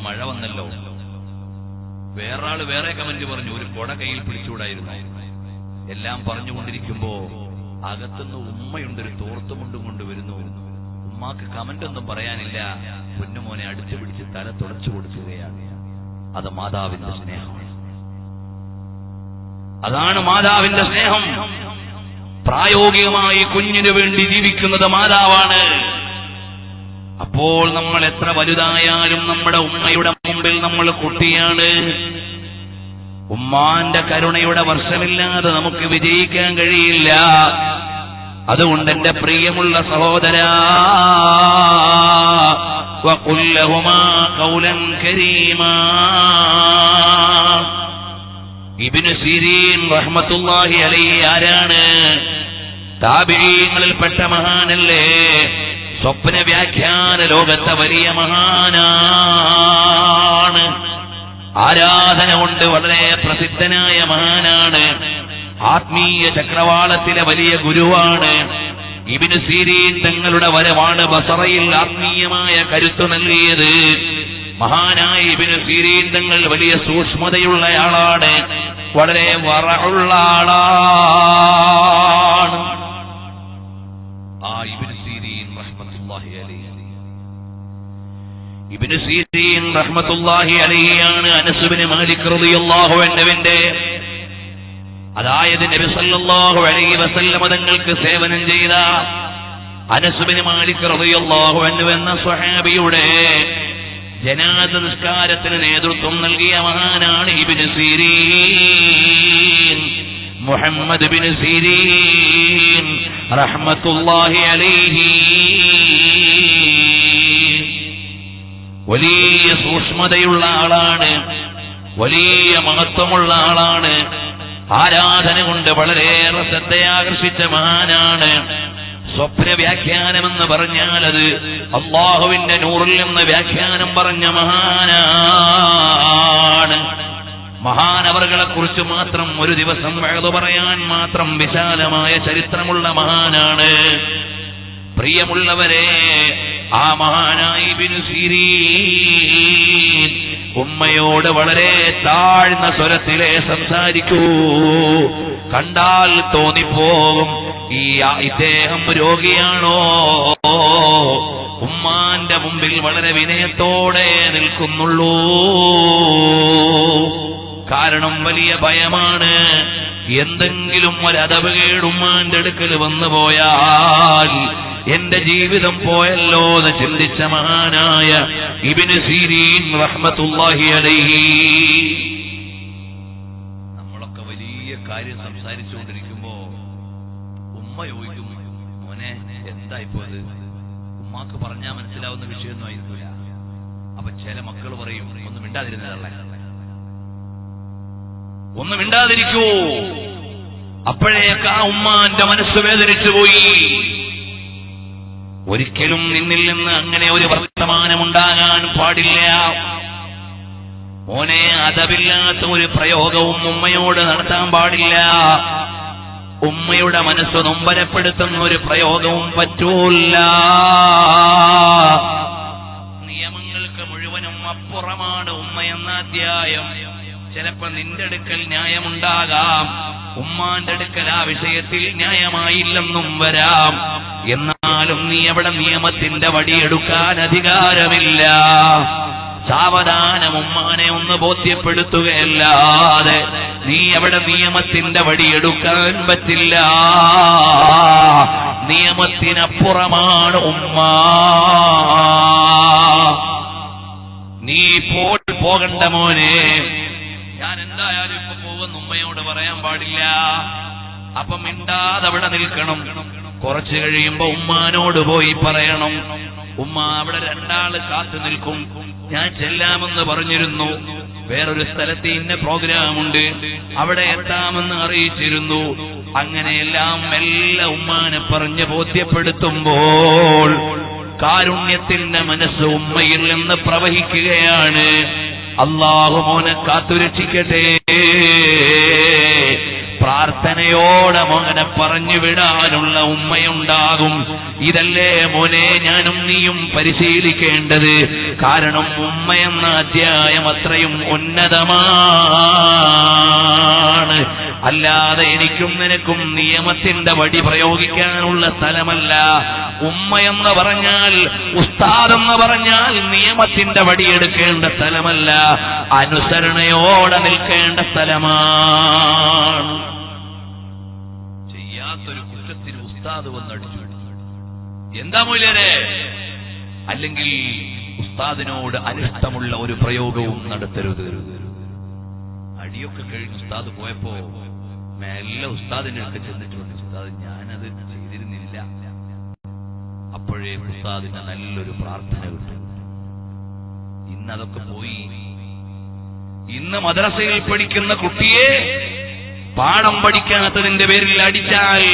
മഴ വന്നല്ലോ. വേറൊരാള് വേറെ കമന്റ് പറഞ്ഞു, ഒരു കൊട കയ്യിൽ പിടിച്ചുകൂടായിരുന്നു. എല്ലാം പറഞ്ഞുകൊണ്ടിരിക്കുമ്പോ അകത്തുനിന്ന് ഉമ്മയുണ്ടൊരു തോർത്തുമുണ്ടും കൊണ്ടുവരുന്നു. ഉമ്മാക്ക് കമന്റ് ഒന്നും പറയാനില്ല. പൊന്നുമോനെ അടുത്തു പിടിച്ച് തല തുടച്ചു കൊടുക്കുകയാണ്. അത് മാതാവിന്റെ സ്നേഹമാണ്. അതാണ് മാതാവിന്റെ സ്നേഹം. പ്രായോഗികമായി കുഞ്ഞിനു വേണ്ടി ജീവിക്കുന്നത് മാതാവാണ്. അപ്പോൾ നമ്മൾ എത്ര വലുതായാലും നമ്മുടെ ഉമ്മയുടെ മുമ്പിൽ നമ്മൾ കുട്ടിയാണ്. ഉമ്മാന്റെ കരുണയുടെ വർഷമില്ലാതെ നമുക്ക് വിജയിക്കാൻ കഴിയില്ല. അതുകൊണ്ട് എന്റെ പ്രിയമുള്ള സഹോദരാ, വഖുൽ ലഹുമാ ഖൗലൻ കരീമാ. ഇബ്നു സിരീൻ റഹ്മത്തുള്ളാഹി അലൈഹി ആരാണ്? താബിഈങ്ങളിൽപ്പെട്ട മഹാനല്ലേ. സ്വപ്ന വ്യാഖ്യാന ലോകത്തെ വലിയ മഹാനാണ്. ആരാധന കൊണ്ട് വളരെ പ്രസിദ്ധനായ മഹാനാണ്. ആത്മീയ ചക്രവാളത്തിലെ വലിയ ഗുരുവാണ്. ഇബ്നു സിരീൻ തങ്ങളുടെ വരവാണ് ബസറയിൽ ആത്മീയമായ കരുത്തു നൽകിയത്. മഹാനായ ഇബ്നു സിരീൻ തങ്ങൾ വലിയ സൂക്ഷ്മതയുള്ളയാളാണ്, വളരെ വറഉള്ള ആളാണ്. ആ ഇബ്നു സിരീൻ റഹ്മത്തുള്ളാഹി അലൈഹി, ഇബ്നു സിരീൻ റഹ്മത്തുള്ളാഹി അലൈഹിയാണ് അനസ് ഇബ്നു മാലിക് റളിയല്ലാഹു അൻഹുവിന്റെ, അതായത് നബി സല്ലല്ലാഹു അലൈഹി വസല്ലം തങ്ങൾക്ക് സേവനം ചെയ്ത അനസ് ഇബ്നു മാലിക് റളിയല്ലാഹു അൻഹു എന്ന സ്വഹാബിയുടെ ജനാസ നിസ്കാരത്തിന് നേതൃത്വം നൽകിയ മഹാനാണ് ഇബ്നു സിരീൻ, മുഹമ്മദ് ഇബ്നു സിരീൻ റഹ്മത്തുള്ളാഹി അലൈഹി. വലിയ സൂക്ഷ്മതയുള്ള ആളാണ്, വലിയ മഹത്വമുള്ള ആളാണ്. ആരാധന കൊണ്ട് വളരെയേറെ ശ്രദ്ധയാകർഷിച്ച മഹാനാണ്. സ്വപ്ന വ്യാഖ്യാനമെന്ന് പറഞ്ഞാൽ അത് അല്ലാഹുവിന്റെ നൂറിൽ നിന്ന് വ്യാഖ്യാനം പറഞ്ഞ മഹാനാണ്. മഹാനവറുകളെ കുറിച്ച് മാത്രം ഒരു ദിവസം വഅദ് പറയാൻ മാത്രം വിശാലമായ ചരിത്രമുള്ള മഹാനാണ്. പ്രിയമുള്ളവരെ, ആ മഹാനായ ഇബ്നു സിരീൻ ഉമ്മയോട് വളരെ താഴ്ന്ന സ്വരത്തിലേ സംസാരിക്കൂ. കണ്ടാൽ തോന്നിപ്പോകും ഇദ്ദേഹം രോഗിയാണോ. ഉമ്മാന്റെ മുമ്പിൽ വളരെ വിനയത്തോടെ നിൽക്കുന്നുള്ളൂ. കാരണം വലിയ ഭയമാണ്. എന്തെങ്കിലും ഒരു അദബുകേട് ഉമ്മാന്റെ അടുക്കൽ വന്നു പോയാൽ എന്റെ ജീവിതം പോയല്ലോ എന്ന് ചിന്തിച്ച മഹാനായ ഇബ്നു സിരീൻ റഹ്മത്തുള്ളാഹി അലൈഹി. നമ്മളൊക്കെ വലിയ കാര്യം സംസാരിച്ചുകൊണ്ടിരിക്കുമ്പോ ഉമ്മ ചോദിക്കും, മോനെ എന്തായിപ്പോ അത്? ഉമ്മാക്ക് പറഞ്ഞാൽ മനസ്സിലാവുന്ന വിഷയമൊന്നും ആയിരിക്കില്ല. അപ്പൊ ചില മക്കൾ പറയും, ഒന്നും മിണ്ടാതിരുന്നതല്ലേ, ഒന്നും മിണ്ടാതിരിക്കൂ. അപ്പോഴേക്ക് ആ ഉമ്മാന്റെ മനസ്സ് വേദനിച്ചു പോയി. ഒരിക്കലും നിന്നിൽ നിന്ന് അങ്ങനെ ഒരു വർത്തമാനമുണ്ടാകാൻ പാടില്ല. മോനെ, അദബില്ലാത്ത ഒരു പ്രയോഗവും ഉമ്മയോട് നടത്താൻ പാടില്ല. ഉമ്മയുടെ മനസ്സ് നൊമ്പരപ്പെടുത്തുന്ന ഒരു പ്രയോഗവും പറ്റൂല്ല. നിയമങ്ങൾക്ക് മുഴുവനും അപ്പുറമാണ് ഉമ്മ എന്ന അധ്യായം. ചിലപ്പോ നിന്റെ അടുക്കൽ ന്യായമുണ്ടാകാം, ഉമ്മാന്റെ അടുക്കൽ ആ വിഷയത്തിൽ ന്യായമായില്ലെന്നും വരാം. എന്നാലും നീ അവിടെ നിയമത്തിന്റെ വടിയെടുക്കാൻ അധികാരമില്ല. സാവധാനം ഉമ്മാനെ ഒന്ന് ബോധ്യപ്പെടുത്തുകയല്ലാതെ നീ അവിടെ നിയമത്തിന്റെ വടിയെടുക്കാൻ പറ്റില്ല. നിയമത്തിനപ്പുറമാണ് ഉമ്മ. നീ പോകണ്ട മോനെ, ഞാൻ എന്തായാലും ഇപ്പൊ പോകുന്ന ഉമ്മയോട് പറയാൻ പാടില്ല. അപ്പം മിണ്ടാതെ അവിടെ നിൽക്കണം. കുറച്ചു കഴിയുമ്പോ ഉമ്മാനോട് പോയി പറയണം. ഉമ്മ അവിടെ രണ്ടാള് കാത്തു നിൽക്കും, ഞാൻ ചെല്ലാമെന്ന് പറഞ്ഞിരുന്നു, വേറൊരു സ്ഥലത്ത് ഇന്ന പ്രോഗ്രാമുണ്ട്, അവിടെ എത്താമെന്ന് അറിയിച്ചിരുന്നു. അങ്ങനെയെല്ലാം മെല്ലെ ഉമ്മാനെ പറഞ്ഞ് ബോധ്യപ്പെടുത്തുമ്പോൾ കാരുണ്യത്തിന്റെ മനസ്സ് ഉമ്മയിൽ നിന്ന് പ്രവഹിക്കുകയാണ്. അല്ലാഹു മോനെ കാത്തുരക്ഷിക്കട്ടെ. പ്രാർത്ഥനയോടെ മോനെ പറഞ്ഞു വിടാനുള്ള ഉമ്മയുണ്ടാകും. ഇതല്ലേ മോനെ ഞാനും നീയും പരിശീലിക്കേണ്ടത്. കാരണം ഉമ്മയെന്ന അധ്യായം അത്രയും ഉന്നതമാണ്. അല്ലാതെ എനിക്കും നിനക്കും നിയമത്തിന്റെ വടി പ്രയോഗിക്കാനുള്ള സ്ഥലമല്ല. ഉമ്മയെന്ന് പറഞ്ഞാൽ, ഉസ്താദെന്ന് പറഞ്ഞാൽ നിയമത്തിന്റെ വടിയെടുക്കേണ്ട സ്ഥലമല്ല, അനുസരണയോടെ നിൽക്കേണ്ട സ്ഥലമാണ്. ചെയ്യാത്തൊരു കുറ്റത്തിന് ഉസ്താദ് വന്നടിച്ചു, എന്താ മൂല്യരെ? അല്ലെങ്കിൽ ഉസ്താദിനോട് അനിഷ്ടമുള്ള ഒരു പ്രയോഗവും നടത്തരുത്. അടിയൊക്കെ കഴിഞ്ഞ് ഉസ്താദ് പോയപ്പോ മെല്ലെ ഉസ്താദിന്റെ അടുത്ത് ചെന്നിട്ടുണ്ട്. ഉസ്താദ്, ഞാനത് ചെയ്തിരുന്നില്ല. അപ്പോഴേ ഉസ്താദിന് നല്ലൊരു പ്രാർത്ഥന കിട്ടും. ഇന്നതൊക്കെ പോയി. ഇന്ന് മദ്രസയിൽ പഠിക്കുന്ന കുട്ടിയെ പാഠം പഠിക്കാത്തതിന്റെ പേരിൽ അടിച്ചാൽ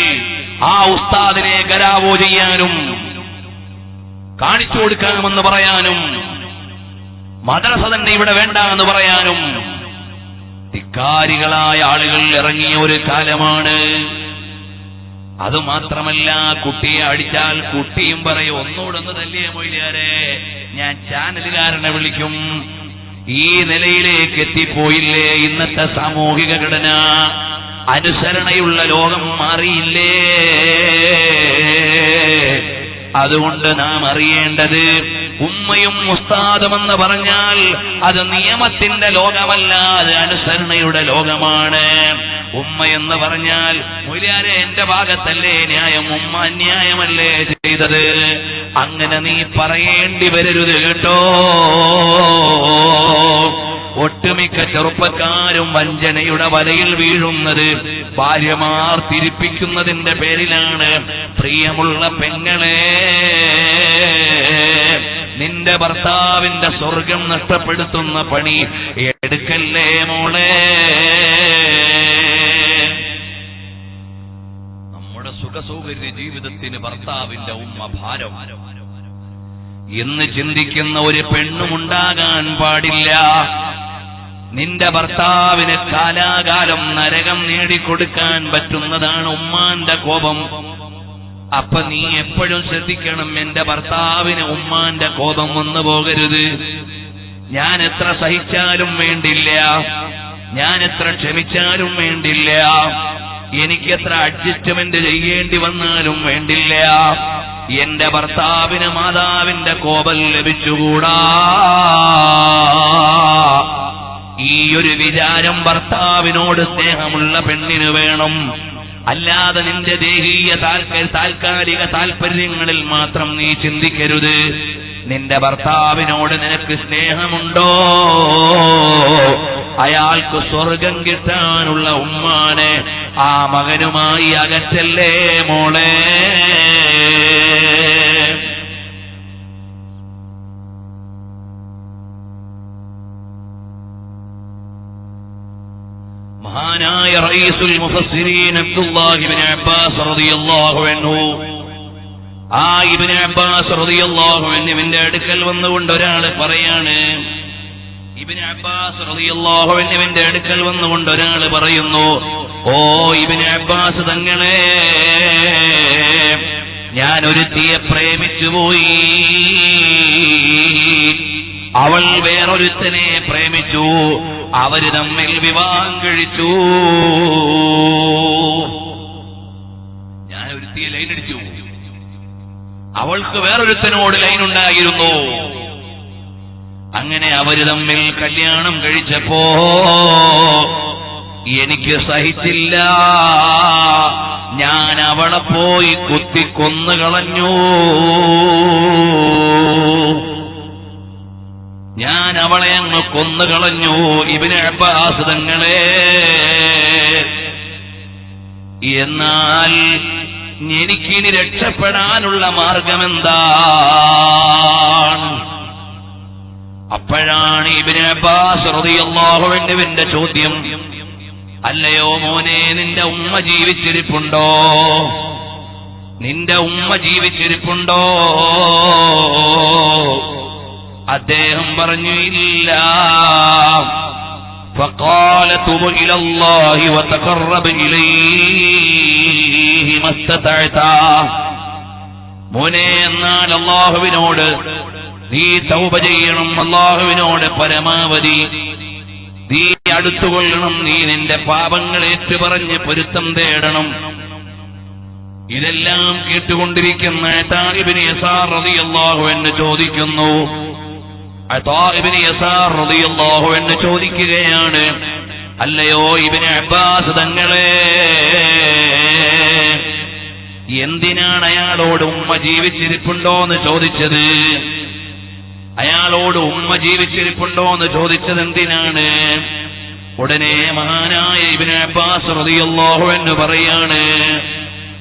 ആ ഉസ്താദിനെ ഗരാവോ ചെയ്യാനും കാണിച്ചു കൊടുക്കാമെന്ന് പറയാനും മദ്രസ തന്നെ ഇവിടെ വേണ്ട എന്ന് പറയാനും ധിക്കാരികളായ ആളുകൾ ഇറങ്ങിയ ഒരു കാലമാണ്. അതുമാത്രമല്ല, കുട്ടിയെ അടിച്ചാൽ കുട്ടിയും പറയും, ഒന്നുകൂടൊന്ന് തല്ലിയ മൊയ്ലിയാരെ, ഞാൻ ചാനലുകാരനെ വിളിക്കും. ഈ നിലയിലേക്ക് എത്തിപ്പോയില്ലേ ഇന്നത്തെ സാമൂഹിക ഘടന? അനുസരണയുള്ള ലോകം മാറിയില്ലേ? അതുകൊണ്ട് നാം അറിയേണ്ടത്, ഉമ്മയും ഉസ്താദുമെന്ന് പറഞ്ഞാൽ അത് നിയമത്തിന്റെ ലോകമല്ല, അത് അനുസരണയുടെ ലോകമാണ്. ഉമ്മയെന്ന് പറഞ്ഞാൽ, മുരിയാരെ എന്റെ ഭാഗത്തല്ലേ ന്യായം, ഉമ്മ അന്യായമല്ലേ ചെയ്തത്, അങ്ങനെ നീ പറയേണ്ടി വരരുത് കേട്ടോ. ഒട്ടുമിക്ക ചെറുപ്പക്കാരും വഞ്ചനയുടെ വലയിൽ വീഴുന്നത് ഭാര്യമാർ തിരിപ്പിക്കുന്നതിന്റെ പേരിലാണ്. പ്രിയമുള്ള പെങ്ങളെ, നിന്റെ ഭർത്താവിന്റെ സ്വർഗം നഷ്ടപ്പെടുത്തുന്ന പണി എടുക്കല്ലേ മോളെ. നമ്മുടെ സുഖസൗകര്യ ജീവിതത്തിന് ഭർത്താവിന്റെ ഉമ്മ ഭാരം എന്ന് ചിന്തിക്കുന്ന ഒരു പെണ്ണുമുണ്ടാകാൻ പാടില്ല. നിന്റെ ഭർത്താവിന് കാലാകാലം നരകം നേടിക്കൊടുക്കാൻ പറ്റുന്നതാണ് ഉമ്മാന്റെ കോപം. അപ്പൊ നീ എപ്പോഴും ശ്രദ്ധിക്കണം, എന്റെ ഭർത്താവിന് ഉമ്മാന്റെ കോപം വന്നു പോകരുത്. ഞാൻ എത്ര സഹിച്ചാലും വേണ്ടില്ല, ഞാൻ എത്ര ക്ഷമിച്ചാലും വേണ്ടില്ല, എനിക്ക് എത്ര അഡ്ജസ്റ്റ്മെന്റ് ചെയ്യേണ്ടി വന്നാലും വേണ്ടില്ല, എന്റെ ഭർത്താവിന് മാതാവിന്റെ കോപം ലഭിച്ചുകൂടാ. ഈ ഒരു വിചാരം ഭർത്താവിനോട് സ്നേഹമുള്ള പെണ്ണിന് വേണം. അല്ലാതെ നിന്റെ ദേഹീയ താൽക്കാലിക താൽപര്യങ്ങളിൽ മാത്രം നീ ചിന്തിക്കരുത്. നിന്റെ ഭർത്താവിനോട് നിനക്ക് സ്നേഹമുണ്ടോ? അയാൾക്ക് സ്വർഗം കിട്ടാനുള്ള ഉമ്മാനെ ആ മകനുമായി അകറ്റല്ലേ മോളെ. മഹാനായ റഈസുൽ മുഫസ്സിരീൻ അബ്ദുല്ലാഹി ഇബ്നു അബ്ബാസ് റളിയല്ലാഹു അൻഹു, ആ ഇബ്നു അബ്ബാസ് റളിയല്ലാഹു അൻഹുവിന്റെ അടുക്കൽ വന്നുകൊണ്ട് ഒരാൾ പറയാണ്, ഇബ്നു അബ്ബാസ് റളിയല്ലാഹു അൻഹുവിന്റെ അടുക്കൽ വന്നുകൊണ്ട് ഒരാൾ പറയുന്നു, ഓ ഇബ്നു അബ്ബാസ് തങ്ങളെ, ഞാൻ ഒരുത്തിയെ പ്രേമിച്ചുപോയി, അവൾ വേറൊരുത്തനെ പ്രേമിച്ചു, അവര് തമ്മിൽ വിവാഹം കഴിച്ചു. ഞാൻ ഒരുത്തിയെ ലൈനടിച്ചു, അവൾക്ക് വേറൊരുത്തനോട് ലൈനുണ്ടായിരുന്നു. അങ്ങനെ അവര് തമ്മിൽ കല്യാണം കഴിച്ചപ്പോ എനിക്ക് സഹിച്ചില്ല, ഞാൻ അവളെ പോയി കുത്തിക്കൊന്നുകളഞ്ഞു. ഞാൻ അവളെ അങ്ങ് കൊന്നുകളഞ്ഞു. ഇബ്നു അബ്ബാസ് തങ്ങളെ, എന്നാൽ എനിക്കിനി രക്ഷപ്പെടാനുള്ള മാർഗമെന്താണ്? അപ്പോഴാണ് ഇബ്നു അബ്ബാസ് റളിയല്ലാഹു അൻഹുവിന്റെ ചോദ്യം, അല്ലയോ മോനെ, നിന്റെ ഉമ്മ ജീവിച്ചിരിപ്പുണ്ടോ? നിന്റെ ഉമ്മ ജീവിച്ചിരിപ്പുണ്ടോ? അദ്ദേഹം പറഞ്ഞു, ഇല്ല. فقال تب إلى الله وتقرب إليه ما استطعت. മോനെ, എന്നാൽ അല്ലാഹുവിനോട് നീ തൗബ ചെയ്യണം, അല്ലാഹുവിനോട് പരമാവധി നീ അടുത്തുകൊള്ളണം, നീ നിന്റെ പാപങ്ങൾ ഏറ്റുപറഞ്ഞ് പൊരുത്തം തേടണം. ഇതെല്ലാം കേട്ടുകൊണ്ടിരിക്കുന്ന അതാ ഇബ്നു യസാർ റളിയല്ലാഹു അൻഹു ചോദിക്കുന്നു. അതാ ഇബ്നു യസാർ റളിയല്ലാഹു അൻഹു ചോദിക്കുകയാണ്, അല്ലയോ ഇബ്നു അബ്ബാസ് തങ്ങളെ, എന്തിനാണ് അയാളോട് ഉമ്മ ജീവിച്ചിരിപ്പുണ്ടോ എന്ന് ചോദിച്ചത്? അയാളോട് ഉമ്മ ജീവിച്ചിരിപ്പുണ്ടോ എന്ന് ചോദിച്ചത് എന്തിനാണ്? ഉടനെ മഹാനായ ഇബ്നു അബ്ബാസ് റളിയല്ലാഹു അൻഹു പറയാണ്,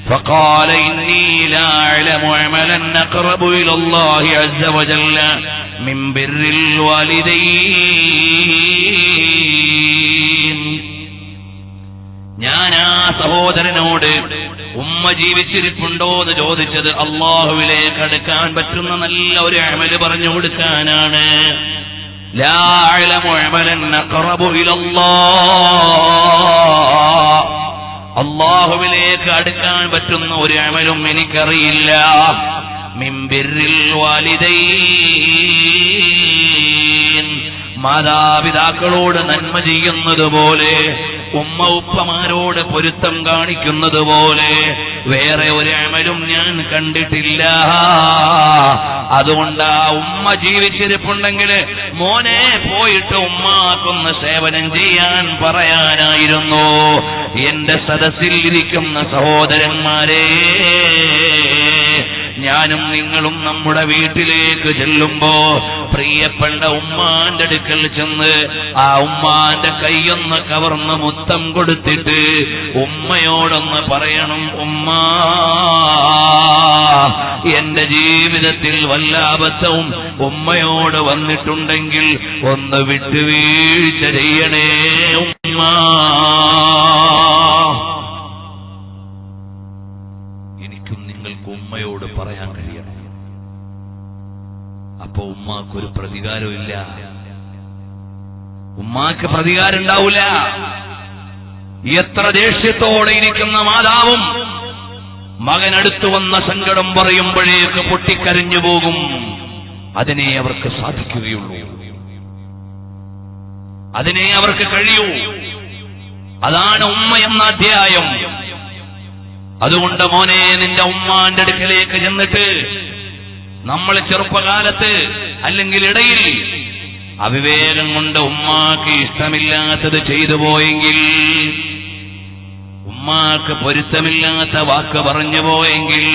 فقال إني لا أعلم عملا أقرب إلى الله عز وجل من بر الوالدين. ഞാൻ ആ സഹോദരനോട് ഉമ്മ ജീവിച്ചിരിപ്പുണ്ടോ എന്ന് ചോദിച്ചത് അല്ലാഹുവിലേക്ക് അടുക്കാൻ പറ്റുന്ന നല്ല ഒരു അമല് പറഞ്ഞു കൊടുക്കാനാണ്. ലാ അഅലമു അമലൻ അഖറബു ഇലല്ലാഹ്, അല്ലാഹുവിലേക്ക് അടുക്കാൻ പറ്റുന്ന ഒരു അമലും എനിക്കറിയില്ല. മിൻ ബിർറിൽ വാലിദൈൻ, മാതാപിതാക്കളോട് നന്മ ചെയ്യുന്നത് പോലെ, ഉമ്മ ഉപ്പമാരോട് പൊരുത്തം കാണിക്കുന്നത് പോലെ വേറെ ഒരു അമലും ഞാൻ കണ്ടിട്ടില്ല. അതുകൊണ്ട് ആ ഉമ്മ ജീവിച്ചിരിപ്പുണ്ടെങ്കിൽ മോനെ പോയിട്ട് ഉമ്മാക്കൊന്ന് സേവനം ചെയ്യാൻ പറയാനായിരുന്നു. എന്റെ സദസ്സിൽ ഇരിക്കുന്ന സഹോദരന്മാരെ, ഞാനും നിങ്ങളും നമ്മുടെ വീട്ടിലേക്ക് ചെല്ലുമ്പോ പ്രിയപ്പെട്ട ഉമ്മാന്റെ അടുക്കൽ ചെന്ന് ആ ഉമ്മാന്റെ കൈയൊന്ന് കവർന്ന് മുത്തം കൊടുത്തിട്ട് ഉമ്മയോടൊന്ന് പറയണം, ഉമ്മാ, എന്റെ ജീവിതത്തിൽ വല്ല അബദ്ധവും ഉമ്മയോട് വന്നിട്ടുണ്ടെങ്കിൽ ഒന്ന് വിട്ടുവീഴ്ച ചെയ്യണേ ഉമ്മ. എനിക്കും നിങ്ങൾക്ക് ഉമ്മയോട് പറയാൻ കഴിയണം. അപ്പൊ ഉമ്മാക്കൊരു പ്രതികാരവും ഇല്ല, ഉമ്മാക്ക് പ്രതികാരം ഉണ്ടാവൂല. എത്ര ദേഷ്യത്തോടെ ഇരിക്കുന്ന മാതാവും മകനടുത്തു വന്ന സങ്കടം പറയുമ്പോഴേക്ക് പൊട്ടിക്കരഞ്ഞു പോകും. അതിനെ അവർക്ക് സാധിക്കുകയുള്ളൂ, അതിനെ അവർക്ക് കഴിയൂ. അതാണ് ഉമ്മ എന്ന അധ്യായം. അതുകൊണ്ട് മോനെ, നിന്റെ ഉമ്മാന്റെ അടുക്കലേക്ക് ചെന്നിട്ട് നമ്മൾ ചെറുപ്പകാലത്ത് അല്ലെങ്കിൽ ഇടയിൽ അവിവേകം കൊണ്ട് ഉമ്മാക്ക് ഇഷ്ടമില്ലാത്തത് ചെയ്തു പോയെങ്കിൽ, ഉമ്മാക്ക് പൊരുത്തമില്ലാത്ത വാക്ക് പറഞ്ഞു പോയെങ്കിൽ,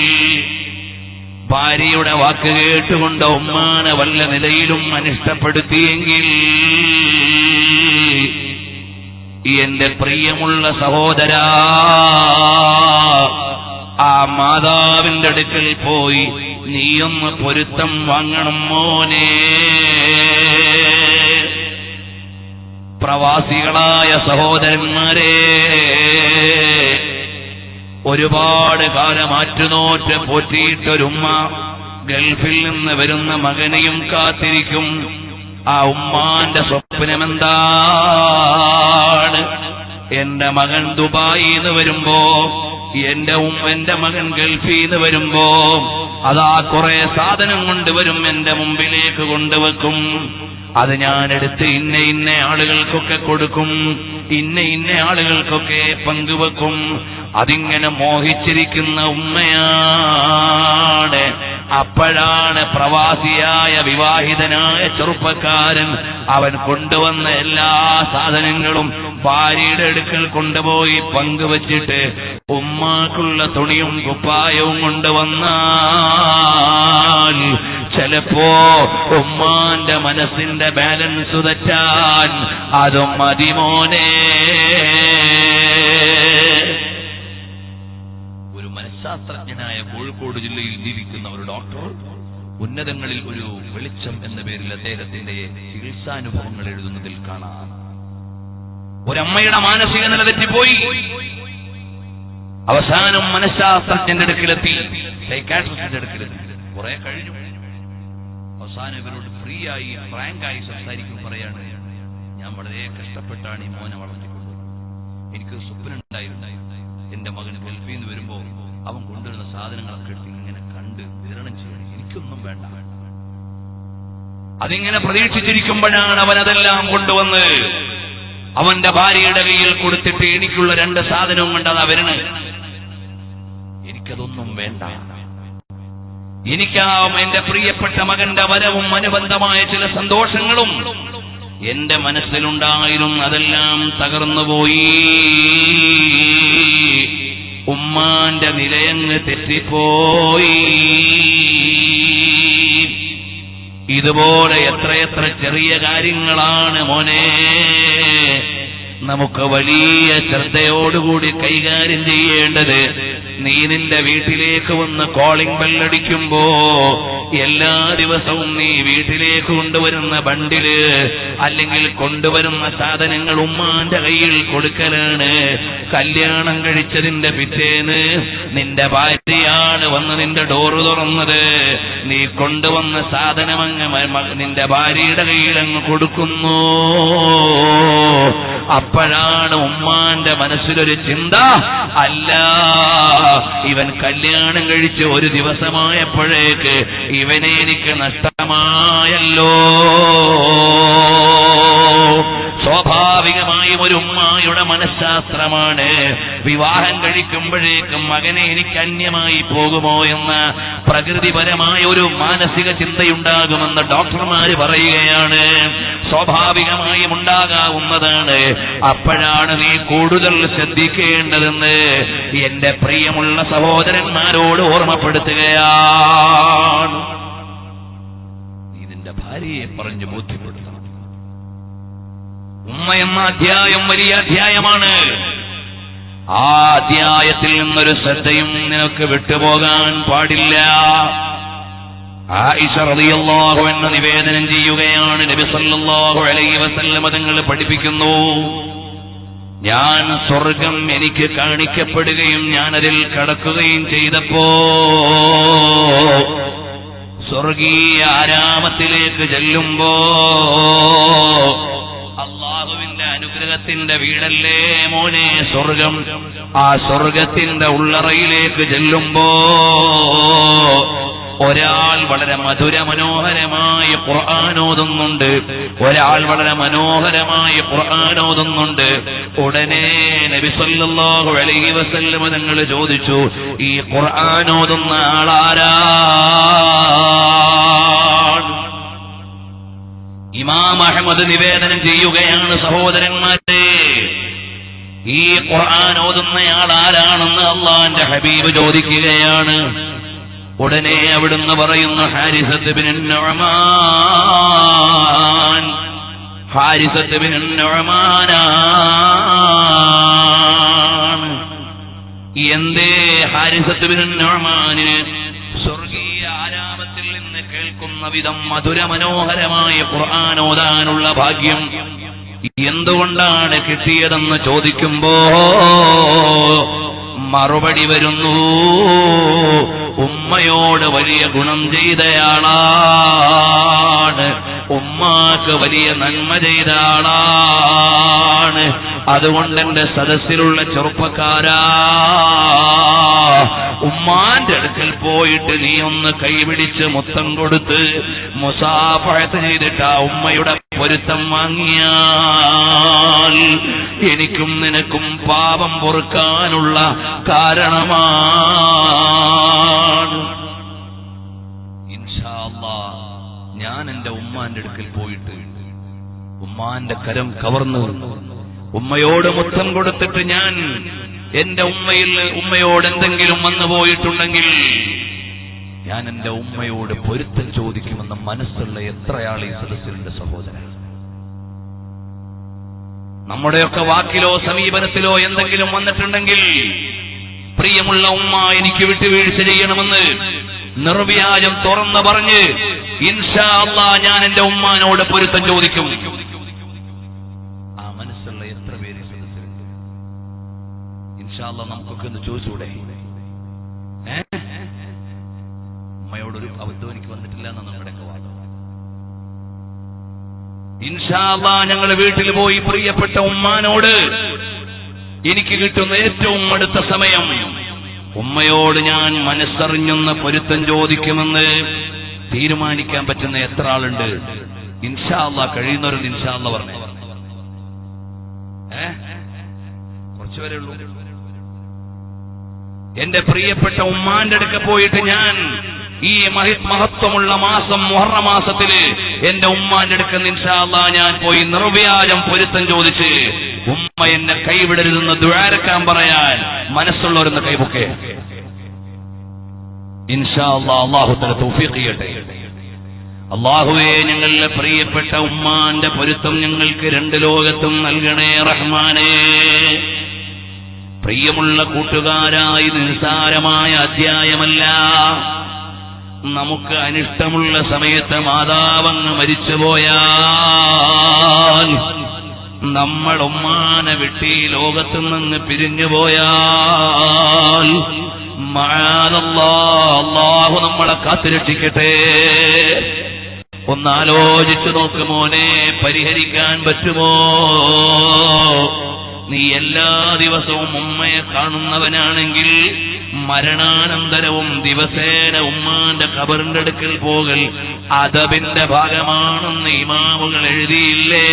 ഭാര്യയുടെ വാക്ക് കേട്ടുകൊണ്ട് ഉമ്മാനെ വല്ല നിലയിലും അനിഷ്ടപ്പെടുത്തിയെങ്കിൽ, എന്റെ പ്രിയമുള്ള സഹോദരാ, ആ മാതാവിന്റെ അടുക്കൽ പോയി നീയൊന്ന് പൊരുത്തം വാങ്ങണം മോനെ. പ്രവാസികളായ സഹോദരന്മാരെ, ഒരുപാട് കാലം ആറ്റുനോറ്റ് പോറ്റിയിട്ടൊരുമ്മ ഗൾഫിൽ നിന്ന് വരുന്ന മകനെയും കാത്തിരിക്കും. ആ ഉമ്മാന്റെ സ്വപ്നമെന്താണ്? എന്റെ മകൻ ദുബായിന്ന് വരുമ്പോ, എന്റെ മകൻ ഗൾഫിന്ന് വരുമ്പോ അതാ കുറെ സാധനം കൊണ്ടുവരും, എന്റെ മുമ്പിലേക്ക് കൊണ്ടുവെക്കും. അത് ഞാനെടുത്ത് ഇന്ന ആളുകൾക്കൊക്കെ കൊടുക്കും, ഇന്ന ആളുകൾക്കൊക്കെ പങ്കുവെക്കും. അതിങ്ങനെ മോഹിച്ചിരിക്കുന്ന ഉമ്മയാണ്. അപ്പോഴാണ് പ്രവാസിയായ വിവാഹിതനായ ചെറുപ്പക്കാരൻ അവൻ കൊണ്ടുവന്ന എല്ലാ സാധനങ്ങളും ഭാര്യയുടെ അടുക്കൽ കൊണ്ടുപോയി പങ്കുവച്ചിട്ട് ഉമ്മാക്കുള്ള തുണിയും കുപ്പായവും കൊണ്ടുവന്നാൽ ചിലപ്പോ ഉമ്മാന്റെ മനസ്സിന്റെ ബാലൻസ് തെറ്റാൻ അതും മതിമോനെ. ഒരു മനഃശാസ്ത്രജ്ഞനായ കോഴിക്കോട് ജില്ലയിൽ ജീവിക്കുന്ന ഒരു ഡോക്ടർ ഉന്നതങ്ങളിൽ ഒരു വെളിച്ചം എന്ന പേരിൽ അദ്ദേഹത്തിന്റെ ചികിത്സാനുഭവങ്ങൾ എഴുതുന്നതിൽ കാണാം. ഒരമ്മയുടെ മാനസിക നില തെറ്റിപ്പോയി. അവസാനം മനഃശാസ്ത്രജ്ഞന്റെ അടുക്കിലെത്തി, സൈക്കാട്രിസ്റ്റിന്റെ അടുക്കിലെത്തി. കുറെ കഴിഞ്ഞു. അവസാനം ഇവരോട് ഫ്രാങ്കായി സംസാരിക്കും. പറയാണ്, ഞാൻ വളരെ കഷ്ടപ്പെട്ടാണ് ഈ മോനെ വളർത്തിക്കൊണ്ടത്. എനിക്കൊരു സ്വപ്നമുണ്ടായിരുന്നു, എന്റെ മകന് ഗൾഫിൽ നിന്ന് വരുമ്പോ അവൻ കൊണ്ടുവരുന്ന സാധനങ്ങളൊക്കെ എടുത്ത് ഇങ്ങനെ കണ്ട് വിതരണം ചെയ്യണം. എനിക്കൊന്നും വേണ്ട, അതിങ്ങനെ പ്രതീക്ഷിച്ചിരിക്കുമ്പോഴാണ് അവൻ അതെല്ലാം കൊണ്ടുവന്ന് അവന്റെ ഭാര്യയുടെ കയ്യിൽ കൊടുത്തിട്ട് എനിക്കുള്ള 2 സാധനവും കണ്ടതാ വരണേ. എനിക്കതൊന്നും വേണ്ട. എനിക്കാ എന്റെ പ്രിയപ്പെട്ട മകന്റെ വരവും അനുബന്ധമായ ചില സന്തോഷങ്ങളും എന്റെ മനസ്സിലുണ്ടായിരുന്നു. അതെല്ലാം തകർന്നുപോയി. ഉമ്മാന്റെ നിലയങ്ങ് തെറ്റിപ്പോയി. ഇതുപോലെ എത്രയെത്ര ചെറിയ കാര്യങ്ങളാണ് മോനെ നമുക്ക് വലിയ ശ്രദ്ധയോടുകൂടി കൈകാര്യം ചെയ്യേണ്ടത്. നീ നിന്റെ വീട്ടിലേക്ക് വന്ന് കോളിംഗ് ബെല്ലടിക്കുമ്പോ എല്ലാ ദിവസവും നീ വീട്ടിലേക്ക് കൊണ്ടുവരുന്ന ബണ്ടില് അല്ലെങ്കിൽ കൊണ്ടുവരുന്ന സാധനങ്ങൾ ഉമ്മാന്റെ കയ്യിൽ കൊടുക്കലാണ്. കല്യാണം കഴിച്ചതിന്റെ പിറ്റേന്ന് നിന്റെ ഭാര്യയാണ് വന്ന് നിന്റെ ഡോറ് തുറന്നത്. നീ കൊണ്ടുവന്ന സാധനം അങ്ങ് നിന്റെ ഭാര്യയുടെ കയ്യിൽ അങ്ങ് കൊടുക്കുന്നു. അപ്പോഴാണ് ഉമ്മാന്റെ മനസ്സിലൊരു ചിന്ത, അല്ല ഇവൻ കല്യാണം കഴിച്ച് 1 ദിവസമായപ്പോഴേക്ക് ഇവനെ എനിക്ക് നഷ്ടമായല്ലോ. സ്വാഭാവികമായും ഒരു ഉമ്മായുടെ മനഃശാസ്ത്രമാണ് വിവാഹം കഴിക്കുമ്പോഴേക്കും മകനെ എനിക്ക് അന്യമായി പോകുമോ എന്ന പ്രകൃതിപരമായ ഒരു മാനസിക ചിന്തയുണ്ടാകുമെന്ന് ഡോക്ടർമാര് പറയുകയാണ്. സ്വാഭാവികമായും ഉണ്ടാകാവുന്നതാണ്. അപ്പോഴാണ് നീ കൂടുതൽ ശ്രദ്ധിക്കേണ്ടതെന്ന് എന്റെ പ്രിയമുള്ള സഹോദരന്മാരോട് ഓർമ്മപ്പെടുത്തുകയാണ്. നീ നിന്റെ ഭാര്യയെ പറഞ്ഞു ബോധ്യപ്പെടുത്തണം. ഉമ്മ എന്ന അധ്യായം വലിയ അധ്യായമാണ്. ആ അധ്യായത്തിൽ നിന്നൊരു ശ്രദ്ധയും നിനക്ക് വിട്ടുപോകാൻ പാടില്ല. ആയിഷ റളിയല്ലാഹു അൻഹ നിവേദനം ചെയ്യുകയാണ്, നബി സല്ലല്ലാഹു അലൈഹി വസല്ലം തങ്ങൾ പഠിപ്പിക്കുന്നു, ഞാൻ സ്വർഗം എനിക്ക് കാണിക്കപ്പെടുകയും ഞാനതിൽ കടക്കുകയും ചെയ്തപ്പോ സ്വർഗീയ ആരാമത്തിലേക്ക് ചെല്ലുമ്പോ അല്ലാഹുവിന്റെ അനുഗ്രഹത്തിന്റെ വീടല്ലേ മോനെ സ്വർഗം. ആ സ്വർഗത്തിന്റെ ഉള്ളറയിലേക്ക് ചെല്ലുമ്പോ ഒരാൾ വളരെ മധുരമനോഹരമായ ഖുർആൻ ഓതുന്നുണ്ട്. ഒരാൾ വളരെ മനോഹരമായ ഖുർആൻ ഓതുന്നുണ്ട്. ഉടനെ നബി സല്ലല്ലാഹു അലൈഹി വസല്ലം തങ്ങൾ ചോദിച്ചു, ഈ ഖുർആൻ ഓതുന്ന ആളാരാണ്? ഇമാം അഹ്മദ് നിവേദനം ചെയ്യുകയാണ്, സഹോദരന്മാരെ, ഈ ഖുർആൻ ഓതുന്നയാൾ ആരാണെന്ന് അല്ലാഹുവിന്റെ ഹബീബ് ചോദിക്കുകയാണ്. ഉടനെ അവിടുന്ന് പറയുന്നു, ഹാരിസത്ത് ബിൻ നുഅമാൻ. ഹാരിസത്ത് ബിൻ നുഅമാനാണ്. എന്തേ ഹാരിസത്ത് ബിൻ നുഅമാന് സ്വർഗീയ ആരാമത്തിൽ നിന്ന് കേൾക്കുന്ന വിധം മധുരമനോഹരമായ ഖുർആൻ ഓതാനുള്ള ഭാഗ്യം എന്തുകൊണ്ടാണ് കിട്ടിയതെന്ന് ചോദിക്കുമ്പോ മറുപടി വരുന്നു, ഉമ്മയോട് വലിയ ഗുണം ചെയ്തയാളാണ്, ഉമ്മാക്ക് വലിയ നന്മ ചെയ്ത ആളാണ്. അതുകൊണ്ട് എന്റെ സദസ്സിലുള്ള ചെറുപ്പക്കാരാ, ഉമ്മാന്റെ അടുക്കൽ പോയിട്ട് നീ ഒന്ന് കൈപിടിച്ച് മുത്തം കൊടുത്ത് മുസാഫഹത്ത് ചെയ്തിട്ട് ആ ഉമ്മയുടെ പൊരുത്തം വാങ്ങിയാൽ എനിക്കും നിനക്കും പാപം പൊറുക്കാനുള്ള കാരണമാണ്. ഇൻഷാ അല്ലാഹ് ഞാൻ എന്റെ ഉമ്മാന്റെ അടുക്കൽ പോയിട്ട് ഉമ്മാന്റെ കരം കവർന്നു ഉമ്മയോട് മുത്തം കൊടുത്തിട്ട് ഞാൻ എന്റെ ഉമ്മയോട് എന്തെങ്കിലും വന്നു പോയിട്ടുണ്ടെങ്കിൽ ഞാൻ എന്റെ ഉമ്മയോട് പൊരുത്തം ചോദിക്കുമെന്ന മനസ്സുള്ള എത്രയാൾ ഈ സദസ്സിലുണ്ട് സഹോദരൻ? നമ്മുടെയൊക്കെ വാക്കിലോ സമീപനത്തിലോ എന്തെങ്കിലും വന്നിട്ടുണ്ടെങ്കിൽ പ്രിയമുള്ള ഉമ്മ എനിക്ക് വിട്ടുവീഴ്ച ചെയ്യണമെന്ന് നിർവ്യാജം തുറന്നു പറഞ്ഞ് ഇൻഷാ അല്ലാഹ് ഞാൻ എന്റെ ഉമ്മാനോട് പൊരുത്തം ചോദിക്കും. ആ മനസ്സുള്ള എത്ര പേര് സദസ്സിലുണ്ട്? ഇൻഷാ അല്ലാഹ് നമുക്കൊക്കെ ഒന്ന് ചോദിച്ചൂടെ? ഉമ്മയോടൊരു അബദ്ധം എനിക്ക് വന്നിട്ടില്ല എന്നാണ് നമ്മുടെയൊക്കെ വാദം. ഇൻഷാ അല്ലാഹ് ഞങ്ങൾ വീട്ടിൽ പോയി പ്രിയപ്പെട്ട ഉമ്മാനോട് എനിക്ക് കിട്ടുന്ന ഏറ്റവും അടുത്ത സമയം ഉമ്മയോട് ഞാൻ മനസ്സറിഞ്ഞൊന്ന് പൊരുത്തം ചോദിക്കുമെന്ന് തീരുമാനിക്കാൻ പറ്റുന്ന എത്ര ആളുണ്ട്? ഇൻഷാ അല്ലാഹ് കഴിയുന്നവരും ഇൻഷാ അല്ലാഹ് പറഞ്ഞു. കുറച്ചുപേരേ ഉള്ളൂ. എന്റെ പ്രിയപ്പെട്ട ഉമ്മാന്റെ അടുക്ക പോയിട്ട് ഞാൻ ഈ മഹത്വമുള്ള മാസം മുഹറം മാസത്തില് എന്റെ ഉമ്മാന്റെ അടുക്കൽ ഇൻഷാ അല്ലാഹ് ഞാൻ പോയി നിർവ്യാജം പൊരുത്തം ചോദിച്ച് ഉമ്മ എന്നെ കൈവിടരുതെന്ന് ദുആരക്കാൻ പറയാൻ മനസ്സുള്ളവരെന്ന് കൈപൊക്കെ. ഇൻഷാ അല്ലാഹ് അല്ലാഹു തആല തൗഫീഖ് ചെയ്യട്ടെ. അല്ലാഹുവേ, ഞങ്ങളുടെ പ്രിയപ്പെട്ട ഉമ്മാന്റെ പൊരുത്തം ഞങ്ങൾക്ക് രണ്ട് ലോകത്തും നൽകണേ റഹ്മാനേ. പ്രിയമുള്ള കൂട്ടുകാരായി നിസ്സാരമായ അധ്യായമല്ല. നമുക്ക് അനിഷ്ടമുള്ള സമയത്ത് മാതാവങ്ങ് മരിച്ചുപോയാൽ, നമ്മൾ ഉമ്മാനെ വിട്ട് ലോകത്തു നിന്ന് പിരിഞ്ഞുപോയാൽ അല്ലാഹു നമ്മളെ കാത്തുരക്ഷിക്കട്ടെ. ഒന്നാലോചിച്ചു നോക്ക് മോനെ, പരിഹരിക്കാൻ പറ്റുമോ? നീ എല്ലാ ദിവസവും ഉമ്മയെ കാണുന്നവനാണെങ്കിൽ മരണാനന്തരവും ദിവസേന ഉമ്മാന്റെ ഖബറിന്റെ അടുക്കൽ പോകൽ അദബിന്റെ ഭാഗമാണെന്ന് ഇമാമുകൾ എഴുതിയില്ലേ?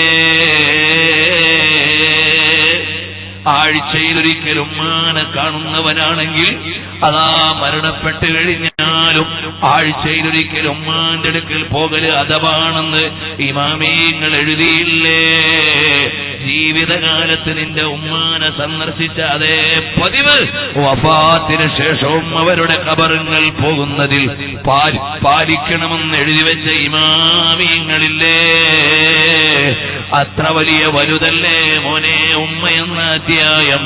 ആഴ്ചയിലൊരിക്കൽ ഉമ്മാനെ കാണുന്നവനാണെങ്കിൽ അതാ മരണപ്പെട്ട് കഴിഞ്ഞാലും ആഴ്ചയിലൊരിക്കൽ ഉമ്മാന്റെ അടുക്കൽ പോകല് അദബാണെന്ന് ഇമാമീങ്ങൾ എഴുതിയില്ലേ? ജീവിതകാലത്ത് നിന്റെ ഉമ്മാനെ സന്ദർശിച്ച അതേ പതിവ് വഫാത്തിന് ശേഷവും അവരുടെ ഖബറുകൾ പോകുന്നതിൽ പാലിക്കണമെന്ന് എഴുതിവെച്ച ഇമാമീങ്ങളില്ലേ? അത്ര വലിയ വലുതല്ലേ മോനെ ഉമ്മ എന്ന അധ്യായം.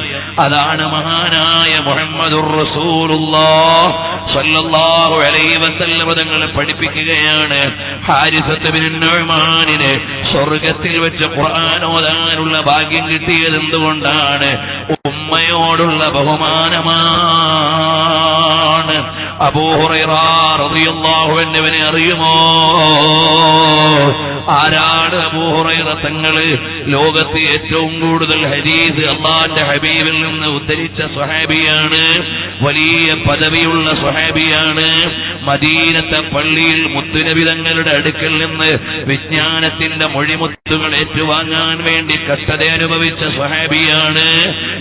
അതാണ് മഹാനായ മുഹമ്മദുർ റസൂലുള്ളാഹി സ്വല്ലല്ലാഹു അലൈഹി വസല്ലം തങ്ങൾ പഠിപ്പിക്കുകയാണ്. ഹാരിസത്ത് ബിൻ നുഅ്മാനിനെ സ്വർഗത്തിൽ വെച്ച് ഖുർആൻ ഓതാനുള്ള ഭാഗ്യം കിട്ടിയത് എന്തുകൊണ്ടാണ്? ഉമ്മയോടുള്ള ബഹുമാനമാണ്. അബൂ ഹുറൈറ റളിയല്ലാഹു അൻഹുവിനെ അറിയുമോ? ആരാണ് അബൂ ഹുറൈറ തങ്ങള്? ലോകത്ത് ഏറ്റവും കൂടുതൽ ഹദീസ് അല്ലാഹുവിന്റെ ഹബീബിൽ നിന്ന് ഉദ്ധരിച്ച സ്വഹാബിയാണ്. വലിയ പദവിയുള്ള സ്വഹാബിയാണ്. മദീനത്തെ പള്ളിയിൽ മുത്തുനബി തങ്ങളുടെ അടുക്കൽ നിന്ന് വിജ്ഞാനത്തിന്റെ മൊഴിമുത്തുകൾ ഏറ്റുവാങ്ങാൻ വേണ്ടി കഷ്ടത അനുഭവിച്ച സ്വഹാബിയാണ്.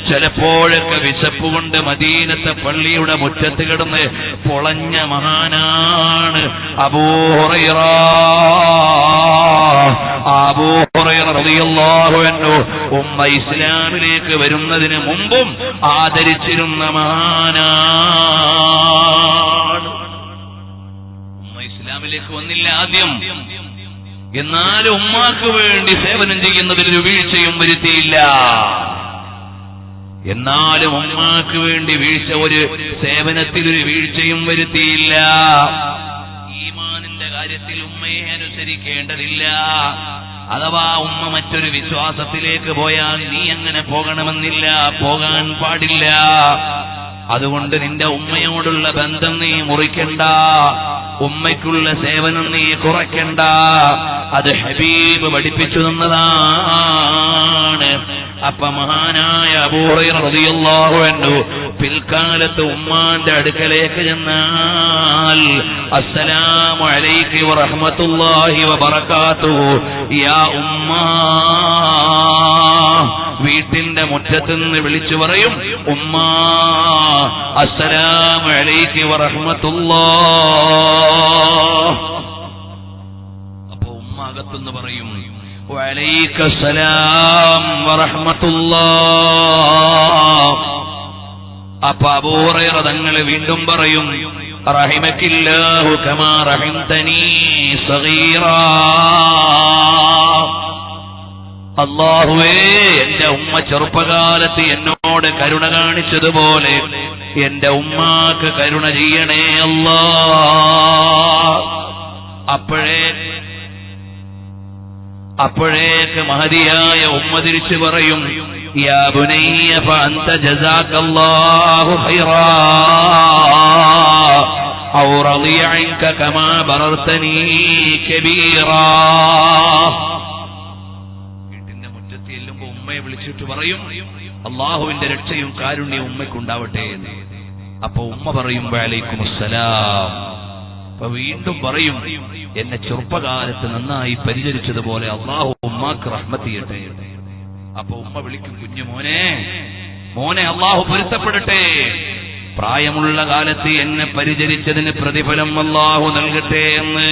ചിലപ്പോഴൊക്കെ വിശപ്പുകൊണ്ട് മദീനത്തെ പള്ളിയുടെ മുറ്റത്ത് കിടന്ന് പൊളഞ്ഞ മഹാനാണ് അബൂ ഹുറൈറ. അബൂ ഹുറൈറ റളിയല്ലാഹു അൻഹു ഉമ്മ ഇസ്ലാമിലേക്ക് വരുന്നതിന് മുമ്പും ആദരിച്ചിരുന്ന മഹാനാണ്. ഉമ്മ ഇസ്ലാമിലേക്ക് വന്നില്ല ആദ്യം, എന്നാലും ഉമ്മാക്ക് വേണ്ടി സേവനം ചെയ്യുന്നതിൽ ഒരു വീഴ്ചയും വരുത്തിയില്ല. എന്നാലും ഉമ്മാക്ക് വേണ്ടി ഒരു സേവനത്തിൽ ഒരു വീഴ്ചയും വരുത്തിയില്ല. ഈമാനിന്റെ കാര്യത്തിൽ ഉമ്മയെ അനുസരിക്കേണ്ടതില്ല. അഥവാ ഉമ്മ മറ്റൊരു വിശ്വാസത്തിലേക്ക് പോയാൽ നീ അങ്ങനെ പോകണമെന്നില്ല, പോകാൻ പാടില്ല. അതുകൊണ്ട് നിന്റെ ഉമ്മയോടുള്ള ബന്ധം നീ മുറിക്കണ്ട, ഉമ്മയ്ക്കുള്ള സേവനം നീ കുറയ്ക്കണ്ട. അത് ഹബീബ് പഠിപ്പിച്ചു തന്നതാണ്. അപ്പൊ മഹാനായ അബൂ ഹുറൈറ റളിയല്ലാഹു അൻഹു പിൽക്കാലത്ത് ഉമ്മാന്റെ അടുക്കലേക്ക് ചെന്നാൽ അസ്സലാമു അലൈകി വറഹ്മത്തുള്ളാഹി വബറകാതുഹു യാ ഉമ്മാ, വീട്ടിന്റെ മുറ്റത്തുനിന്ന് വിളിച്ചു പറയും ഉമ്മാ അസ്സലാമു അലൈകി വറഹ്മത്തുള്ളാഹ്. അപ്പൊ ഉമ്മ അകത്തുനിന്ന് പറയും വഅലൈക്കസ്സലാം വറഹ്മത്തുള്ളാഹ്. അപ്പൊ അബൂ ഹുറൈറ തങ്ങൾ വീണ്ടും പറയും റഹിമക്കില്ലാഹു കമാ റഹിംതനീ സഗീറാ. അല്ലാഹുവേ, എന്റെ ഉമ്മ ചെറുപ്പകാലത്ത് എന്നോട് കരുണ കാണിച്ചതുപോലെ എന്റെ ഉമ്മാക്ക് കരുണ ചെയ്യണേ അല്ലാഹ്. അപ്പോഴേക്ക് മഹദിയായ ഉമ്മ തിരിച്ചു പറയും യാ ബുനയ്യ ഫഅൻത ജസാകല്ലാഹു ഖൈറാ ഔ റളിയ അൻക കമാ ബറർതനീ കബീറാ. വീട്ടിന്റെ മുറ്റത്ത് ചെല്ലുമ്പോ ഉമ്മയെ വിളിച്ചിട്ട് പറയും അല്ലാഹുവിന്റെ രക്ഷയും കാരുണ്യവും ഉമ്മയ്ക്കുണ്ടാവട്ടെ എന്ന്. അപ്പൊ ഉമ്മ പറയും വഅലൈക്കുമുസ്സലാം. അപ്പൊ വീണ്ടും പറയും എന്നെ ചെറുപ്പകാലത്ത് നന്നായി പരിചരിച്ചതുപോലെ അള്ളാഹു ഉമ്മാക്ക് റഹ്മത്ത് ചെയ്യട്ടെ. അപ്പൊ ഉമ്മ വിളിക്കും, കുഞ്ഞു മോനെ, മോനെ അള്ളാഹു പൊരുത്തപ്പെടട്ടെ, പ്രായമുള്ള കാലത്ത് എന്നെ പരിചരിച്ചതിന് പ്രതിഫലം അള്ളാഹു നൽകട്ടെ എന്ന്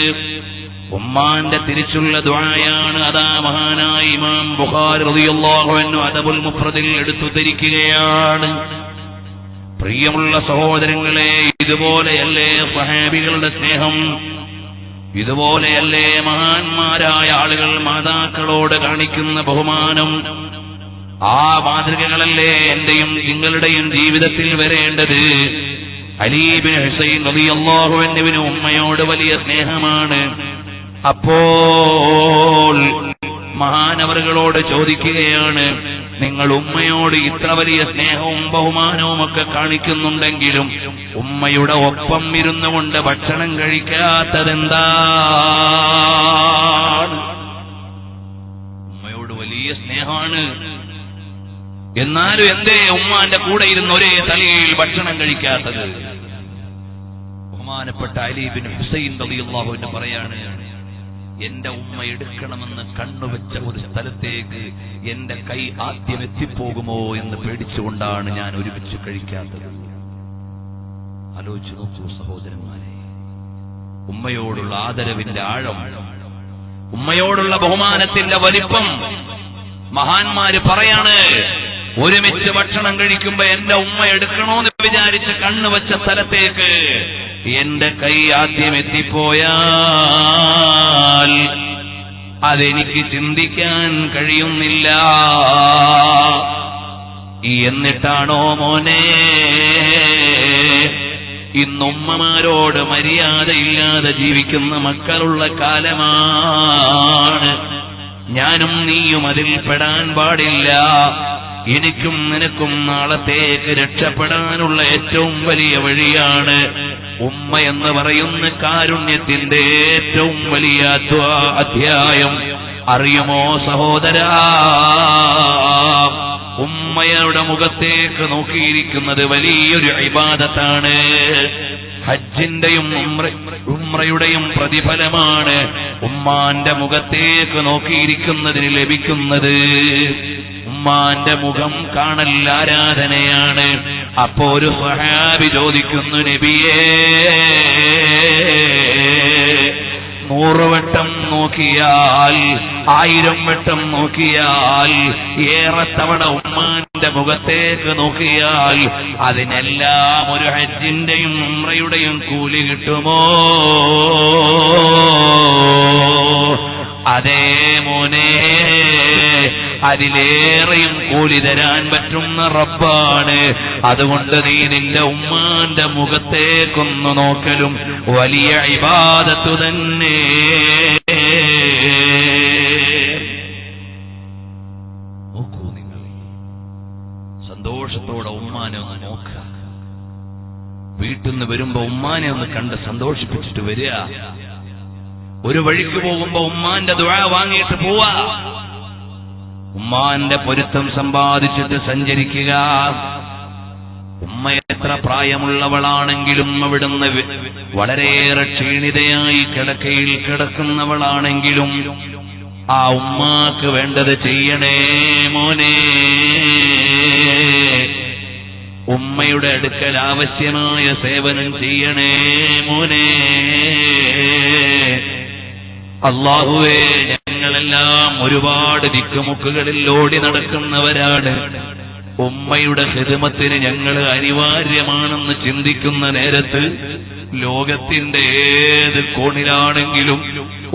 ഉമ്മാന്റെ തിരിച്ചുള്ള ദുആയാണ്. അതാ മഹാനായ ഇമാം ബുഖാരി റളിയല്ലാഹു അൻഹു അദബുൽ മുഫ്രദിൽ എടുത്തുദ്ധരിക്കുകയാണ്. പ്രിയമുള്ള സഹോദരങ്ങളെ, ഇതുപോലെയല്ലേ സ്വഹാബികളുടെ സ്നേഹം? ഇതുപോലെയല്ലേ മഹാന്മാരായ ആളുകൾ മാതാക്കളോട് കാണിക്കുന്ന ബഹുമാനം? ആ മാതൃകകളല്ലേ എന്റെയും നിങ്ങളുടെയും ജീവിതത്തിൽ വരേണ്ടത്? അലി ഇബ്നു ഹുസൈൻ റളിയല്ലാഹു അൻഹുവിന് ഉമ്മയോട് വലിയ സ്നേഹമാണ്. അപ്പോൾ മഹാനവറുകളോട് ചോദിക്കുകയാണ്, നിങ്ങൾ ഉമ്മയോട് ഇത്ര വലിയ സ്നേഹവും ബഹുമാനവും ഒക്കെ കാണിക്കുന്നുണ്ടെങ്കിലും ഉമ്മയുടെ ഒപ്പം ഇരുന്നു കൊണ്ട് ഭക്ഷണം കഴിക്കാത്തതെന്താണ്? ഉമ്മയോട് വലിയ സ്നേഹമാണ്, എന്നാലും എന്തേ ഉമ്മാന്റെ കൂടെ ഇരുന്ന് ഒരേ തലയിൽ ഭക്ഷണം കഴിക്കാത്തത്? ബഹുമാനപ്പെട്ട അലി ഇബ്നു ഹുസൈൻ റളിയല്ലാഹു അൻഹു പറയാണ്, എന്റെ ഉമ്മ എടുക്കണമെന്ന് കണ്ണുവെച്ച ഒരു സ്ഥലത്തേക്ക് എന്റെ കൈ ആദ്യം എത്തിപ്പോകുമോ എന്ന് പേടിച്ചുകൊണ്ടാണ് ഞാൻ ഒരുമിച്ച് കഴിക്കാത്തത്. ആലോചിച്ചു നോക്കൂ സഹോദരന്മാരെ, ഉമ്മയോടുള്ള ആദരവിന്റെ ആഴം, ഉമ്മയോടുള്ള ബഹുമാനത്തിന്റെ വലിപ്പം. മഹാന്മാര് പറയാണ്, ഒരുമിച്ച് ഭക്ഷണം കഴിക്കുമ്പോ എന്റെ ഉമ്മ എടുക്കണോന്ന് വിചാരിച്ച് കണ്ണുവെച്ച സ്ഥലത്തേക്ക് എന്റെ കൈ ആദ്യം എത്തിപ്പോയാൽ അതെനിക്ക് ചിന്തിക്കാൻ കഴിയുന്നില്ല. എന്നിട്ടാണോ മോനെ ഇന്നുമ്മമാരോട് മര്യാദയില്ലാതെ ജീവിക്കുന്ന മക്കളുള്ള കാലമാണ്. ഞാനും നീയും അതിൽ പെടാൻ പാടില്ല. എനിക്കും നിനക്കും നാളത്തേക്ക് രക്ഷപ്പെടാനുള്ള ഏറ്റവും വലിയ വഴിയാണ് ഉമ്മ എന്ന് പറയുന്ന കാരുണ്യത്തിന്റെ ഏറ്റവും വലിയ അധ്യായം. അറിയുമോ സഹോദരാ, ഉമ്മയുടെ മുഖത്തേക്ക് നോക്കിയിരിക്കുന്നത് വലിയൊരു ഇബാദത്താണ്. ഹജ്ജിന്റെയും ഉംറയുടെയും പ്രതിഫലമാണ് ഉമ്മാന്റെ മുഖത്തേക്ക് നോക്കിയിരിക്കുന്നതിന് ലഭിക്കുന്നത്. ഉമ്മാന്റെ മുഖം കാണൽ ആരാധനയാണ്. അപ്പോ ഒരു സ്വഹാബി ചോദിക്കുന്നു, നബിയേ, 100 വട്ടം നോക്കിയാൽ 1000 വട്ടം നോക്കിയാൽ ഏറെ തവണ ഉമ്മാന്റെ മുഖത്തേക്ക് നോക്കിയാൽ അതിനെല്ലാം ഒരു ഹജ്ജിന്റെയും ഉംറയുടെയും കൂലി കിട്ടുമോ? അതേ മോനെ, അതിലേറെയും കൂലി തരാൻ പറ്റുന്ന റബ്ബാണ്. അതുകൊണ്ട് നീ നിന്റെ ഉമ്മാന്റെ മുഖത്തേക്കൊന്നു നോക്കലും വലിയ ഇബാദത്തു തന്നെ. നോക്കൂ, നിങ്ങൾ സന്തോഷത്തോടെ ഉമ്മാനെ ഒന്ന് നോക്കുക. വീട്ടിൽ നിന്ന് വരുമ്പോ ഉമ്മാനെ ഒന്ന് കണ്ട് സന്തോഷിപ്പിച്ചിട്ട് വരിക. ഒരു വഴിക്ക് പോകുമ്പോ ഉമ്മാന്റെ ദുആ വാങ്ങിയിട്ട് പോവാ. ഉമ്മാന്റെ പൊരുത്തം സമ്പാദിച്ചിട്ട് സഞ്ചരിക്കുക. ഉമ്മ എത്ര പ്രായമുള്ളവളാണെങ്കിലും അവിടുന്ന് വളരെയേറെ ക്ഷീണിതയായി കിടക്കയിൽ കിടക്കുന്നവളാണെങ്കിലും ആ ഉമ്മാക്ക് വേണ്ടത് ചെയ്യണേ മോനെ. ഉമ്മയുടെ അടുക്കൽ ആവശ്യമായ സേവനം ചെയ്യണേ മോനെ. അല്ലാഹുവേ, ഞങ്ങളെല്ലാം ഒരുപാട് ദിക്കുമുക്കുകളിൽ ഓടി നടക്കുന്നവരാണ്. ഉമ്മയുടെ ഖിദ്മത്തിന് ഞങ്ങൾ അനിവാര്യമാണെന്ന് ചിന്തിക്കുന്ന നേരത്ത് ലോകത്തിന്റെ ഏത് കോണിലാണെങ്കിലും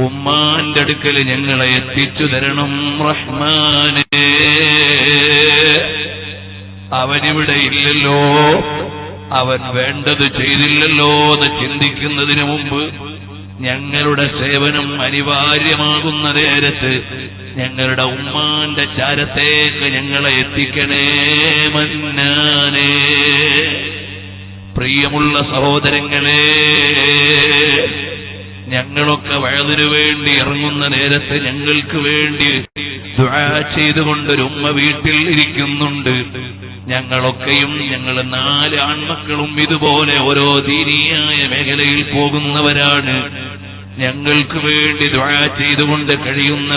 ഉമ്മാന്റെ അടുക്കൽ ഞങ്ങളെ എത്തിച്ചു തരണം റഹ്മാനേ. അവനിവിടെ ഇല്ലല്ലോ, അവൻ വേണ്ടത് ചെയ്തില്ലല്ലോ എന്ന് ചിന്തിക്കുന്നതിന് മുമ്പ് ഞങ്ങളുടെ സേവനം അനിവാര്യമാകുന്ന നേരത്ത് ഞങ്ങളുടെ ഉമ്മാന്റെ ചാരത്തേക്ക് ഞങ്ങളെ എത്തിക്കണേ മന്നാനേ. പ്രിയമുള്ള സഹോദരങ്ങളെ, ഞങ്ങളൊക്കെ വയതിനു വേണ്ടി ഇറങ്ങുന്ന നേരത്ത് ഞങ്ങൾക്ക് വേണ്ടി ദുആ ചെയ്തുകൊണ്ടൊരു ഉമ്മ വീട്ടിൽ ഇരിക്കുന്നുണ്ട്. ഞങ്ങളൊക്കെയും ഞങ്ങൾ 4 ആൺമക്കളും ഇതുപോലെ ഓരോ ദീനീയായ മേഖലയിൽ പോകുന്നവരാണ്. ഞങ്ങൾക്ക് വേണ്ടി ദുആ ചെയ്തുകൊണ്ട് കഴിയുന്ന